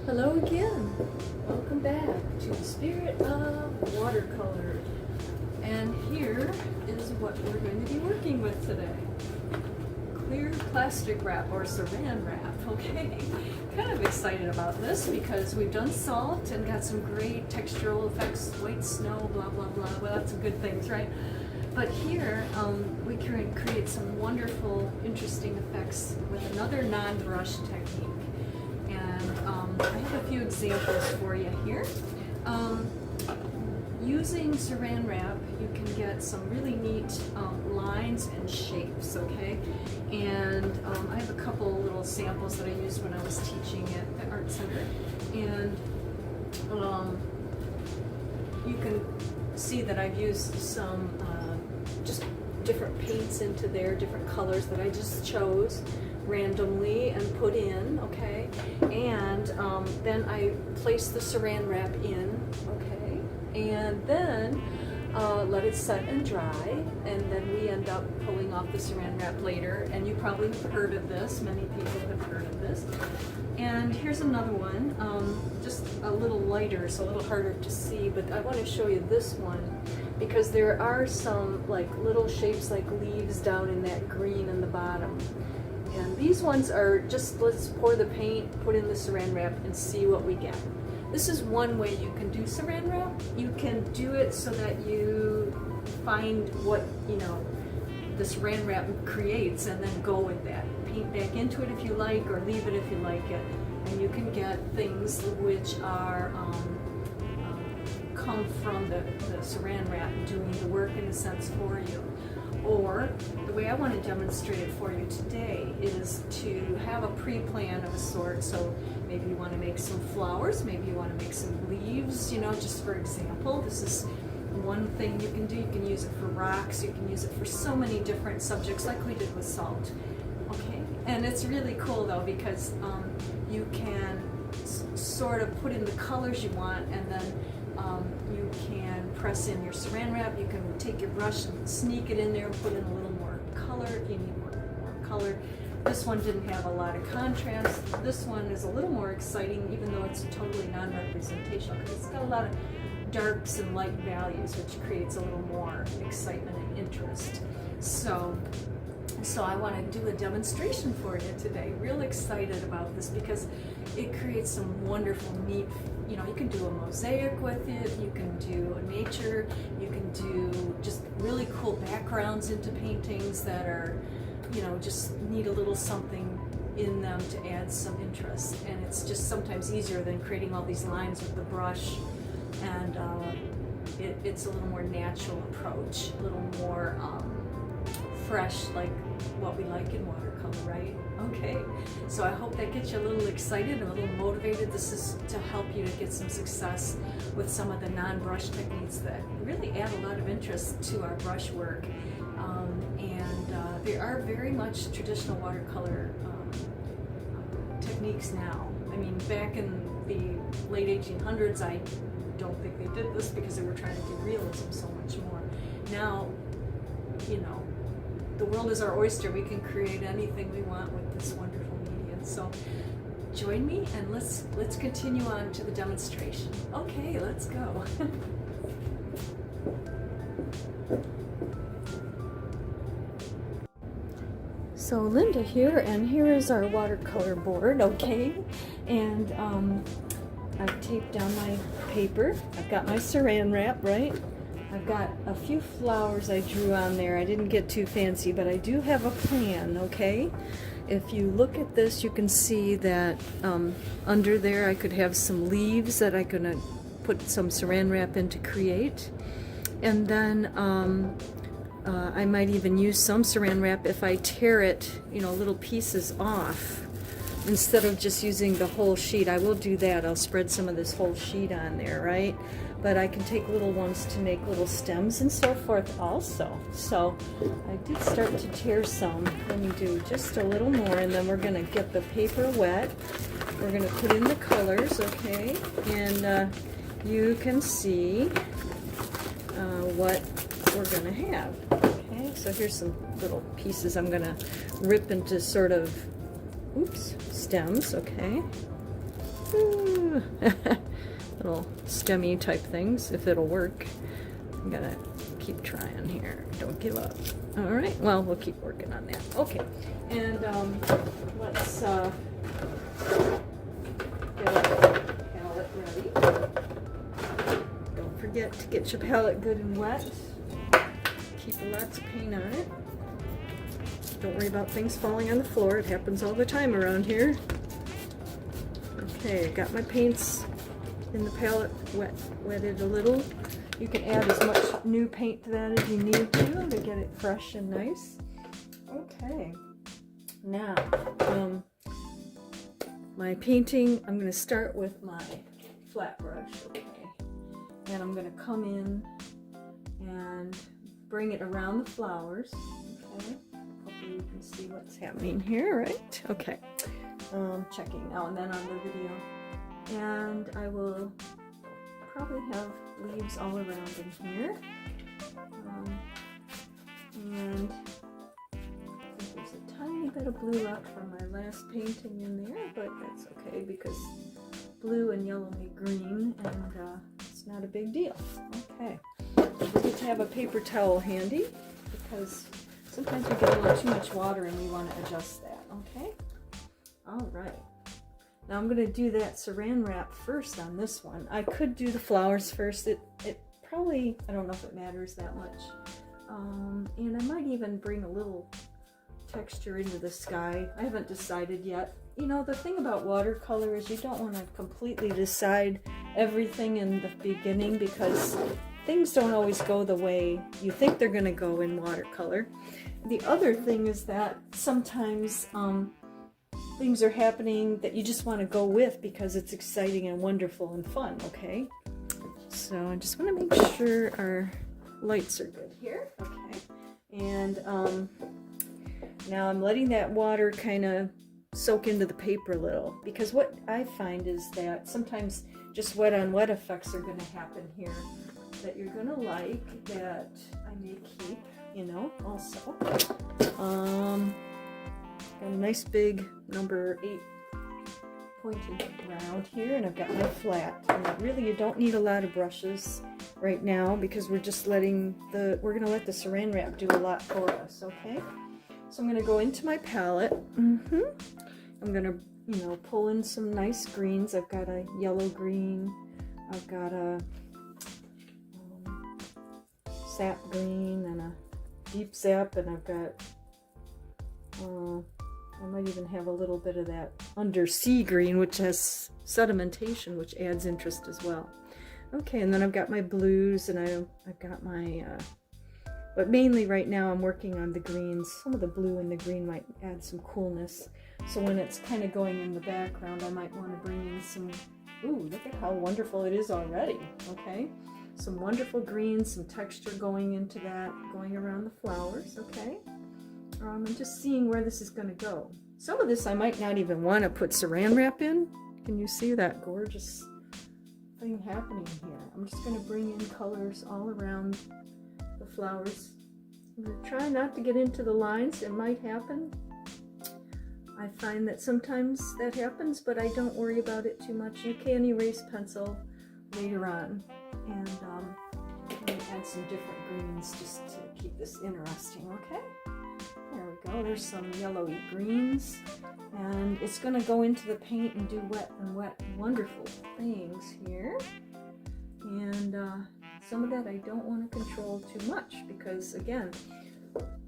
Hello again. Welcome back to the Spirit of Watercolor. And here is what we're going to be working with today. Clear plastic wrap or Saran Wrap, okay? Kind of excited about this because we've done salt and got some great textural effects, white snow, blah, blah, blah. Well, that's some good things, right? But here, we can create some wonderful, interesting effects with another non-brush technique. And I have a few examples for you here. Using Saran Wrap, you can get some really neat lines and shapes, okay? And I have a couple little samples that I used when I was teaching at the Art Center. And you can see that I've used some just different paints into there, different colors that I just chose randomly and put in, okay? And then I place the Saran Wrap in, okay? And then let it set and dry, and then we end up pulling off the Saran Wrap later. And you probably have heard of this, many people have heard of this. And here's another one, just a little lighter, so a little harder to see, but I want to show you this one because there are some like little shapes like leaves down in that green in the bottom. And these ones are just, let's pour the paint, put in the Saran Wrap, and see what we get. This is one way you can do Saran Wrap. You can do it so that you find what, you know, the Saran Wrap creates and then go with that. Paint back into it if you like, or leave it if you like it. And you can get things which are come from the Saran Wrap doing the work in a sense for you. Or the way I want to demonstrate it for you today is to have a pre-plan of a sort. So maybe you want to make some flowers, maybe you want to make some leaves, you know, just for example. This is one thing you can do. You can use it for rocks, you can use it for so many different subjects like we did with salt. Okay, and it's really cool though because you can sort of put in the colors you want, and then you can press in your Saran Wrap. You can take your brush and sneak it in there and put in a little more color. You need more color. This one didn't have a lot of contrast. This one is a little more exciting, even though it's totally non-representational, because it's got a lot of darks and light values, which creates a little more excitement and interest. So I want to do a demonstration for you today. Real excited about this because it creates some wonderful, neat, you know, you can do a mosaic with it, you can do a nature, you can do just really cool backgrounds into paintings that are, you know, just need a little something in them to add some interest. And it's just sometimes easier than creating all these lines with the brush. And it's a little more natural approach, a little more fresh, like what we like in watercolor, right? Okay, so I hope that gets you a little excited, a little motivated. This is to help you to get some success with some of the non-brush techniques that really add a lot of interest to our brush work. They are very much traditional watercolor techniques now. I mean, back in the late 1800s, I don't think they did this because they were trying to do realism so much more. Now, you know, the world is our oyster. We can create anything we want with this wonderful medium. So join me and let's continue on to the demonstration. Okay, let's go. So Linda here, and here is our watercolor board, okay? And I've taped down my paper. I've got my Saran Wrap, right? I've got a few flowers I drew on there. I didn't get too fancy, but I do have a plan, okay? If you look at this, you can see that under there I could have some leaves that I'm gonna put some Saran Wrap in to create. And then I might even use some Saran Wrap if I tear it, you know, little pieces off. Instead of just using the whole sheet. I will do that. I'll spread some of this whole sheet on there, right? But I can take little ones to make little stems and so forth also. So I did start to tear some. Let me do just a little more, and then we're going to get the paper wet. We're going to put in the colors, okay? And you can see what we're going to have. Okay, so here's some little pieces I'm going to rip into sort of, oops, stems, okay? Little stemmy type things, if it'll work. I'm gonna keep trying here. Don't give up. All right, well, we'll keep working on that. Okay, and let's get our palette ready. Don't forget to get your palette good and wet. Keep lots of paint on it. Don't worry about things falling on the floor. It happens all the time around here. Okay, got my paints in the palette wetted a little. You can add as much new paint to that as you need to get it fresh and nice. Okay, now my painting, I'm going to start with my flat brush, okay, and I'm going to come in and bring it around the flowers, okay. Hopefully you can see what's happening here, right? Okay, checking now and then on the video, and I will probably have leaves all around in here, and I think there's a tiny bit of blue left from my last painting in there, but that's okay because blue and yellow make green, and it's not a big deal. Okay, don't forget to have a paper towel handy because sometimes we get a little too much water and we want to adjust that. Okay, all right. Now I'm going to do that Saran Wrap first on this one. I could do the flowers first. It probably, I don't know if it matters that much. And I might even bring a little texture into the sky. I haven't decided yet. You know, the thing about watercolor is you don't want to completely decide everything in the beginning because things don't always go the way you think they're going to go in watercolor. The other thing is that sometimes things are happening that you just want to go with because it's exciting and wonderful and fun, okay? So I just want to make sure our lights are good here, okay? And now I'm letting that water kind of soak into the paper a little because what I find is that sometimes just wet on wet effects are going to happen here that you're going to like, that I may keep, you know, also. Got a nice big number 8 pointed round here, and I've got my flat. And really, you don't need a lot of brushes right now because we're just letting we're gonna let the Saran Wrap do a lot for us, okay? So I'm gonna go into my palette. I'm gonna, you know, pull in some nice greens. I've got a yellow green. I've got a sap green and a deep sap, and I've got I might even have a little bit of that undersea green, which has sedimentation, which adds interest as well. Okay, and then I've got my blues, and I've got my, but mainly right now I'm working on the greens. Some of the blue and the green might add some coolness. So when it's kind of going in the background, I might want to bring in some, ooh, look at how wonderful it is already, okay? Some wonderful greens, some texture going into that, going around the flowers, okay? I'm just seeing where this is going to go. Some of this I might not even want to put Saran Wrap in. Can you see that gorgeous thing happening here? I'm just going to bring in colors all around the flowers. I'm going to try not to get into the lines. It might happen. I find that sometimes that happens, but I don't worry about it too much. You can erase pencil later on. And I'm going to add some different greens just to keep this interesting, okay? There we go, there's some yellowy greens, and it's going to go into the paint and do wet and wet wonderful things here. And some of that I don't want to control too much because, again,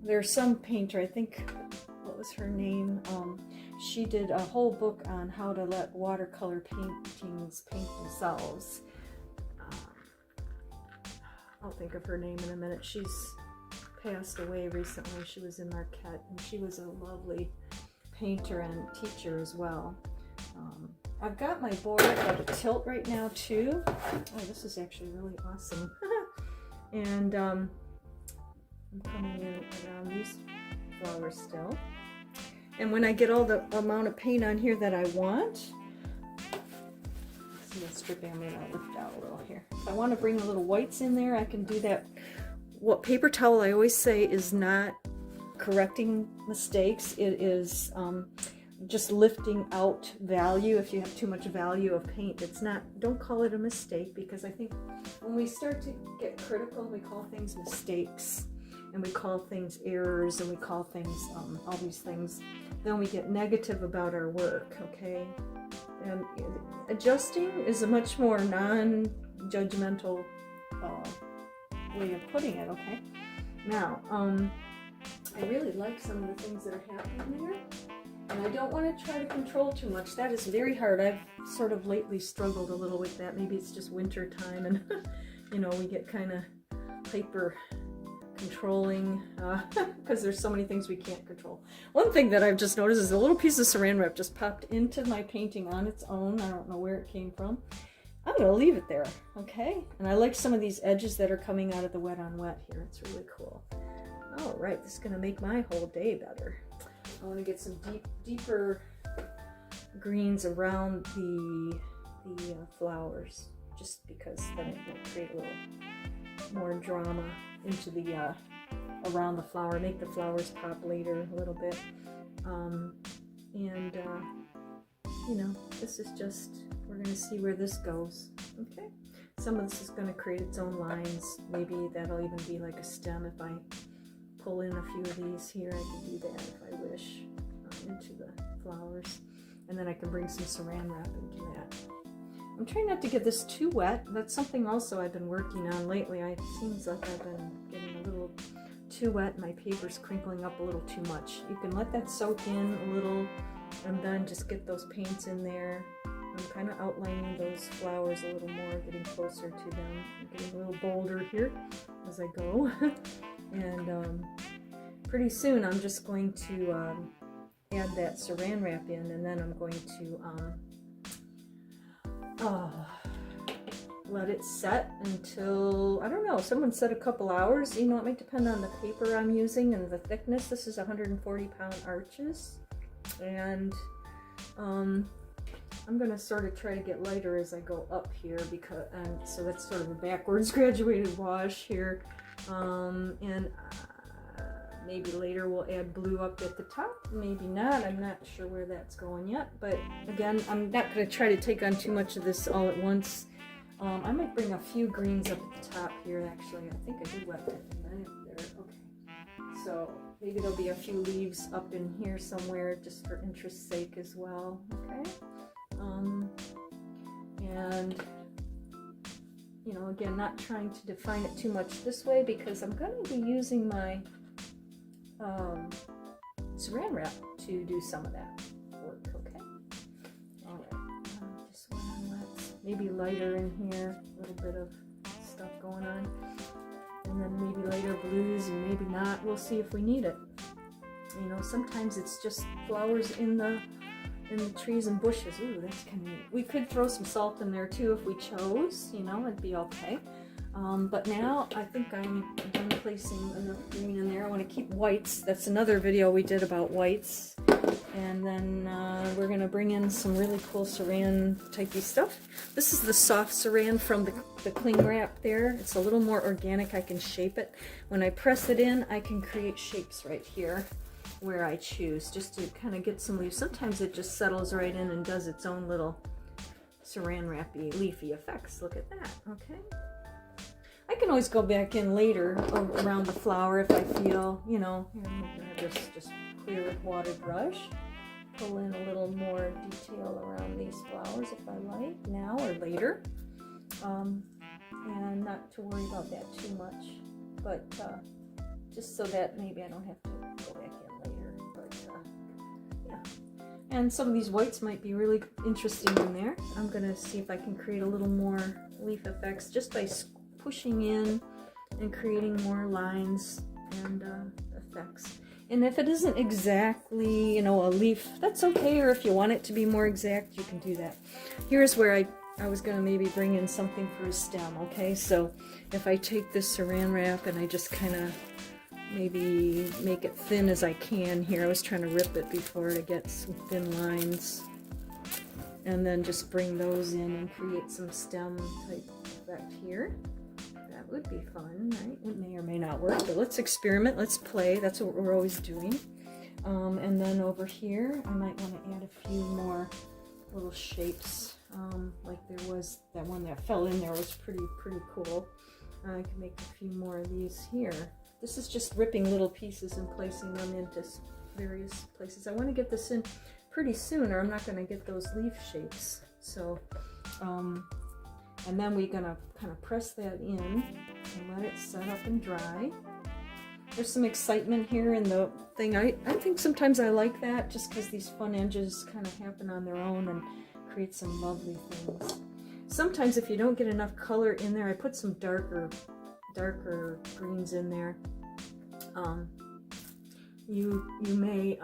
there's some painter, I think, what was her name? She did a whole book on how to let watercolor paintings paint themselves. I'll think of her name in a minute. She's passed away recently. She was in Marquette, and she was a lovely painter and teacher as well. I've got my board at a tilt right now too. Oh, this is actually really awesome. And I'm coming in around these flowers still. And when I get all the amount of paint on here that I want, see that stripping, I'm going to lift out a little here. If I want to bring a little whites in there, I can do that. What paper towel, I always say, is not correcting mistakes. It is just lifting out value. If you have too much value of paint, it's not, don't call it a mistake, because I think when we start to get critical, we call things mistakes, and we call things errors, and we call things all these things, then we get negative about our work, okay? And adjusting is a much more non-judgmental way of putting it, okay? Now, I really like some of the things that are happening there, and I don't want to try to control too much. That is very hard. I've sort of lately struggled a little with that. Maybe it's just winter time, and you know, we get kind of hyper controlling because there's so many things we can't control. One thing that I've just noticed is a little piece of Saran Wrap just popped into my painting on its own. I don't know where it came from. I'm going to leave it there, okay? And I like some of these edges that are coming out of the wet on wet here. It's really cool. All right, this is going to make my whole day better. I want to get some deeper greens around the flowers, just because then it will create a little more drama into the around the flower, make the flowers pop later a little bit. You know, this is just, we're going to see where this goes. Okay, some of this is going to create its own lines. Maybe that'll even be like a stem. If I pull in a few of these here, I can do that if I wish, into the flowers, and then I can bring some Saran Wrap into that. I'm trying not to get this too wet. That's something also I've been working on lately. It seems like I've been getting a little too wet. My paper's crinkling up a little too much. You can let that soak in a little, and then just get those paints in there. I'm kind of outlining those flowers a little more, getting closer to them. I'm getting a little bolder here as I go. And pretty soon I'm just going to add that Saran Wrap in, and then I'm going to let it set until, I don't know, someone said a couple hours. You know, it might depend on the paper I'm using and the thickness. This is 140-pound arches, and I'm going to sort of try to get lighter as I go up here, because, and so that's sort of a backwards graduated wash here. Maybe later we'll add blue up at the top, maybe not. I'm not sure where that's going yet, but again, I'm not going to try to take on too much of this all at once. I might bring a few greens up at the top here, actually. I think I did wet that right up there. Okay, so maybe there'll be a few leaves up in here somewhere, just for interest's sake as well, okay? And you know, again, not trying to define it too much this way, because I'm going to be using my Saran Wrap to do some of that work, okay? Alright, just want to let, maybe lighter in here, a little bit of stuff going on, and then maybe later blues, and maybe not. We'll see if we need it. You know, sometimes it's just flowers in the trees and bushes. Ooh, that's kind of neat. We could throw some salt in there too if we chose, you know, it'd be okay. But now I think I'm done placing enough green in there. I want to keep whites. That's another video we did about whites. And then we're going to bring in some really cool Saran typey stuff. This is the soft Saran from the cling wrap there. It's a little more organic. I can shape it. When I press it in, I can create shapes right here where I choose, just to kind of get some leaves. Sometimes it just settles right in and does its own little Saran Wrap-y leafy effects. Look at that, okay? I can always go back in later around the flower if I feel, you know, here I'm going to have this just clear water brush. Pull in a little more detail around these flowers if I like, now or later. And not to worry about that too much, but just so that maybe I don't have to go back in later. But yeah. And some of these whites might be really interesting in there. I'm going to see if I can create a little more leaf effects just by pushing in and creating more lines and effects. And if it isn't exactly, you know, a leaf, that's okay, or if you want it to be more exact, you can do that. Here's where I was going to maybe bring in something for a stem, okay? So if I take this Saran Wrap and I just kind of maybe make it thin as I can here. I was trying to rip it before to get some thin lines. And then just bring those in and create some stem type effect here. That would be fun, right? It may or may not work, but let's experiment, let's play. That's what we're always doing. And then over here, I might want to add a few more little shapes. Like there was that one that fell in there was pretty cool. I can make a few more of these here. This is just ripping little pieces and placing them into various places. I want to get this in pretty soon, or I'm not going to get those leaf shapes. So, and then we're going to kind of press that in and let it set up and dry. There's some excitement here in the thing. I think sometimes I like that, just because these fun edges kind of happen on their own and create some lovely things. Sometimes if you don't get enough color in there, I put some darker greens in there. You may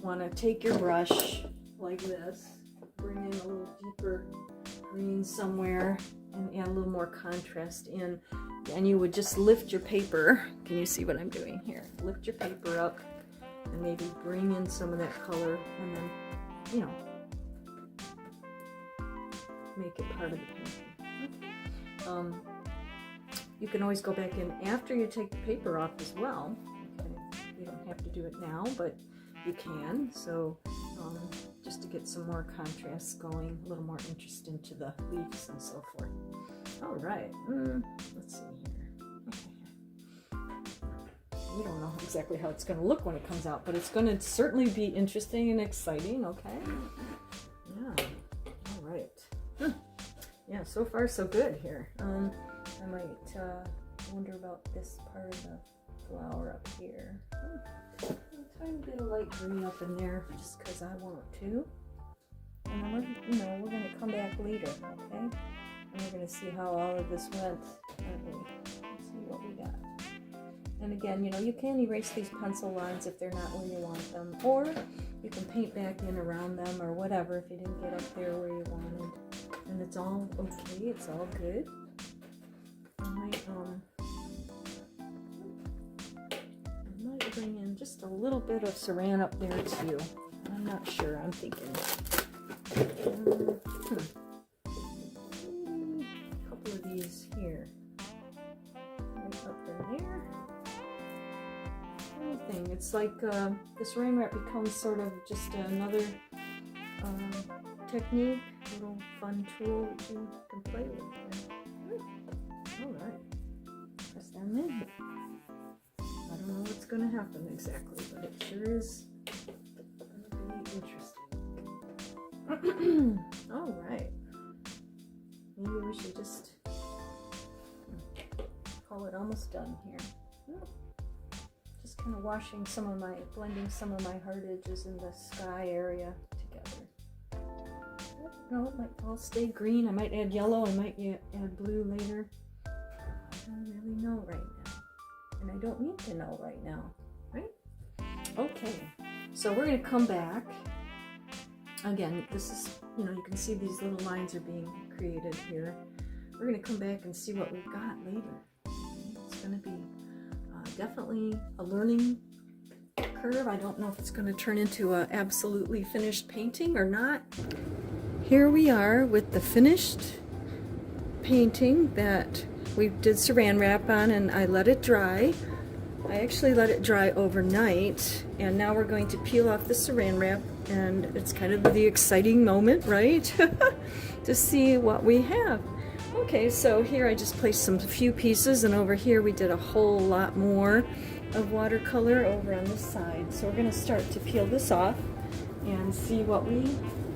want to take your brush like this, bring in a little deeper green somewhere, and add a little more contrast in. And you would just lift your paper. Can you see what I'm doing here? Lift your paper up and maybe bring in some of that color, and then, you know, make it part of the painting. You can always go back in after you take the paper off as well. Okay. You don't have to do it now, but you can. So just to get some more contrast going, a little more interest into the leaves and so forth. All right, let's see here. We don't know exactly how it's going to look when it comes out, but it's going to certainly be interesting and exciting. Okay. Yeah. All right. Yeah, so far so good here. I might wonder about this part of the flower up here. I'm trying to get a light green up in there just because I want to. And we're going to come back later, okay? And we're going to see how all of this went. Let's see what we got. And again, you can erase these pencil lines if they're not where you want them, or you can paint back in around them or whatever if you didn't get up there where you wanted. And it's all okay, it's all good. I might bring in just a little bit of Saran up there too. I'm not sure, I'm thinking. A couple of these here. Right up in there. Thing. It's like the Saran Wrap becomes sort of just another technique, a little fun tool that you can play with. Alright, press them in. I don't know what's going to happen exactly, but it sure is going to be interesting. Alright, maybe we should just call it almost done here. Just kind of blending some of my hard edges in the sky area together. No, it might all stay green. I might add yellow. I might add blue later. I don't really know right now. And I don't need to know right now, right? Okay, so we're going to come back. Again, this is, you can see these little lines are being created here. We're going to come back and see what we've got later. Okay? It's going to be definitely a learning curve. I don't know if it's going to turn into an absolutely finished painting or not. Here we are with the finished painting that we did Saran Wrap on, and I let it dry. I actually let it dry overnight, and now we're going to peel off the Saran Wrap, and it's kind of the exciting moment, right? To see what we have. Okay, so here I just placed a few pieces, and over here we did a whole lot more of watercolor over on this side. So we're going to start to peel this off and see what we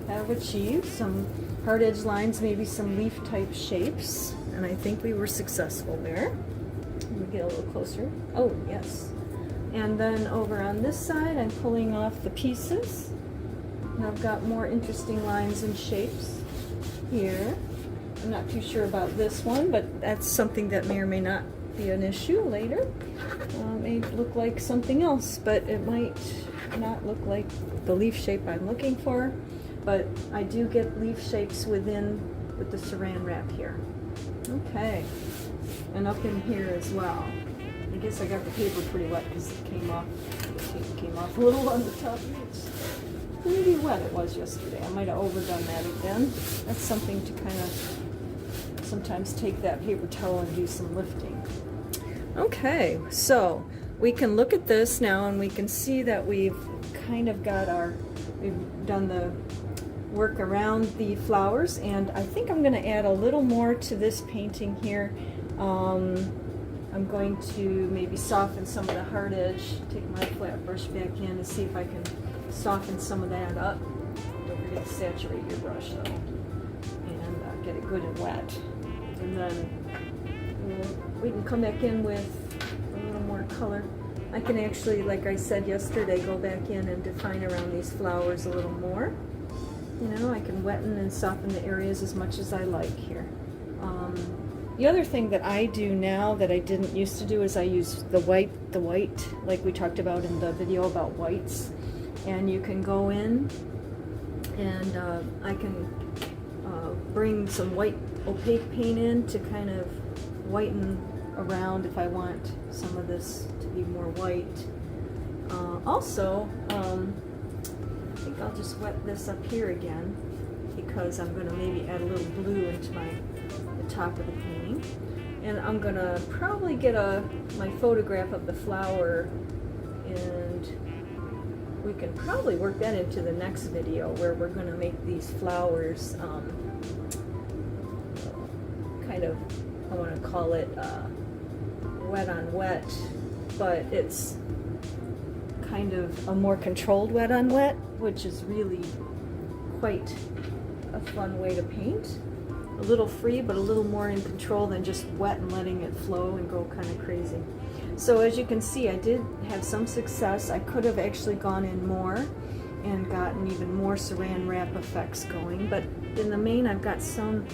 have achieved. Some hard edge lines, maybe some leaf type shapes, and I think we were successful there. Let me get a little closer. Oh, yes. And then over on this side I'm pulling off the pieces, and I've got more interesting lines and shapes here. I'm not too sure about this one, but that's something that may or may not be an issue later. It may look like something else, but it might not look like the leaf shape I'm looking for. But I do get leaf shapes with the Saran Wrap here. Okay, and up in here as well. I guess I got the paper pretty wet because it came off. The tape came off a little on the top. It's pretty wet it was yesterday. I might have overdone that again. That's something to kind of sometimes take that paper towel and do some lifting. Okay, so we can look at this now and we can see that we've kind of got we've done the work around the flowers, and I think I'm going to add a little more to this painting here. I'm going to maybe soften some of the hard edge, take my flat brush back in and see if I can soften some of that up. Don't forget to saturate your brush though, and get it good and wet. And then we can come back in with a little more color. I can actually, like I said yesterday, go back in and define around these flowers a little more. You know, I can wetten and soften the areas as much as I like here. The other thing that I do now that I didn't used to do is I use the white, like we talked about in the video about whites. And you can go in and I can bring some white opaque paint in to kind of whiten around if I want some of this to be more white. Also, I think I'll just wet this up here again because I'm going to maybe add a little blue into the top of the painting. And I'm going to probably get my photograph of the flower, and we can probably work that into the next video where we're going to make these flowers kind of, I want to call it wet on wet, but it's kind of a more controlled wet on wet, which is really quite a fun way to paint. A little free, but a little more in control than just wet and letting it flow and go kind of crazy. So as you can see, I did have some success. I could have actually gone in more and gotten even more Saran Wrap effects going, but in the main I've got some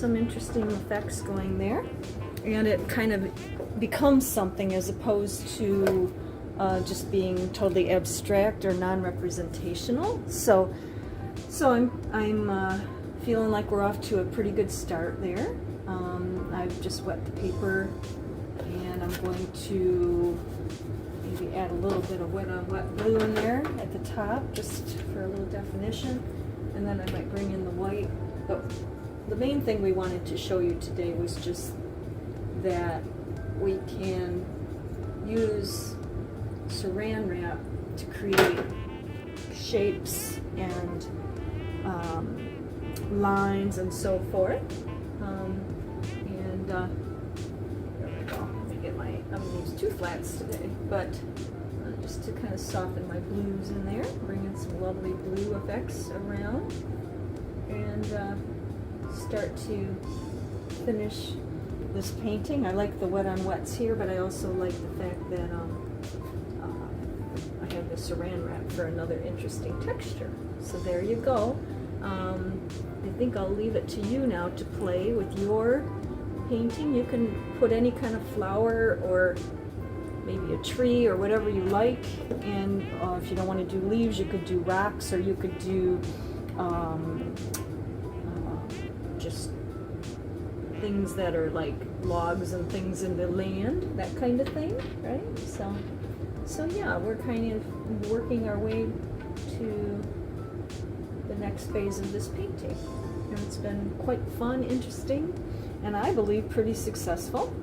interesting effects going there, and it kind of becomes something as opposed to just being totally abstract or non-representational. So I'm feeling like we're off to a pretty good start there. I've just wet the paper, and I'm going to maybe add a little bit of wet on wet blue in there at the top just for a little definition, and then I might bring in the white. But the main thing we wanted to show you today was just that we can use Saran Wrap to create shapes and lines and so forth. There we go. Let me get I'm going to use 2 flats today, but just to kind of soften my blues in there, bring in some lovely blue effects around, and start to finish this painting. I like the wet on wets here, but I also like the fact that I have the Saran Wrap for another interesting texture. So there you go. I think I'll leave it to you now to play with your painting. You can put any kind of flower or maybe a tree or whatever you like, and if you don't want to do leaves, you could do rocks, or you could do just things that are like logs and things in the land, that kind of thing, right? So yeah, we're kind of working our way to the next phase of this painting, and it's been quite fun, interesting, and I believe pretty successful.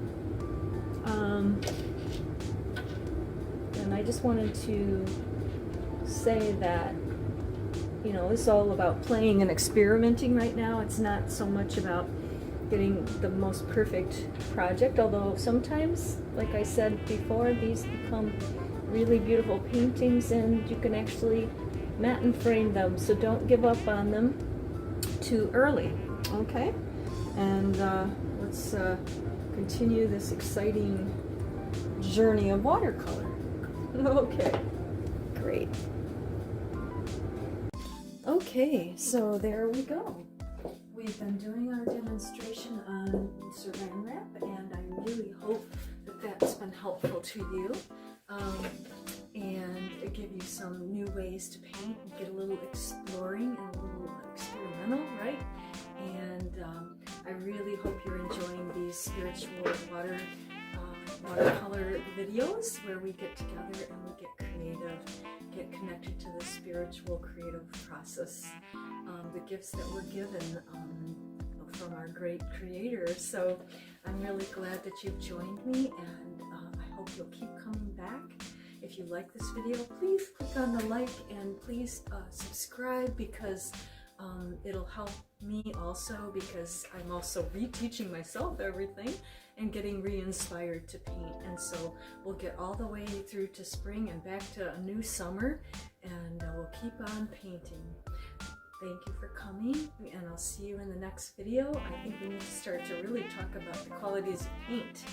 And I just wanted to say that, you know, it's all about playing and experimenting right now. It's not so much about getting the most perfect project, although sometimes, like I said before, these become really beautiful paintings and you can actually matte and frame them, so don't give up on them too early, okay? And let's continue this exciting journey of watercolor. Okay, great. Okay, so there we go. We've been doing our demonstration on Saran Wrap, and I really hope that that's been helpful to you, and it give you some new ways to paint and get a little exploring and a little experimental, right? And I really hope you're enjoying these spiritual watercolor videos where we get together and we get creative, get connected to the spiritual creative process, the gifts that we're given from our great creator. So I'm really glad that you've joined me, and I hope you'll keep coming back. back. If you like this video, please click on the like and please subscribe, because it'll help me also, because I'm also reteaching myself everything and getting re-inspired to paint. And so we'll get all the way through to spring and back to a new summer, and we'll keep on painting. Thank you for coming, and I'll see you in the next video. I think we need to start to really talk about the qualities of paint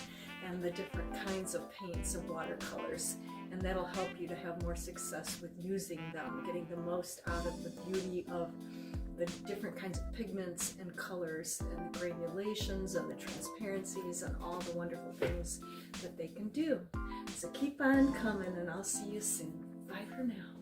and the different kinds of paints and watercolors, and that'll help you to have more success with using them, getting the most out of the beauty of the different kinds of pigments and colors and the granulations and the transparencies and all the wonderful things that they can do. So keep on coming, and I'll see you soon. Bye for now.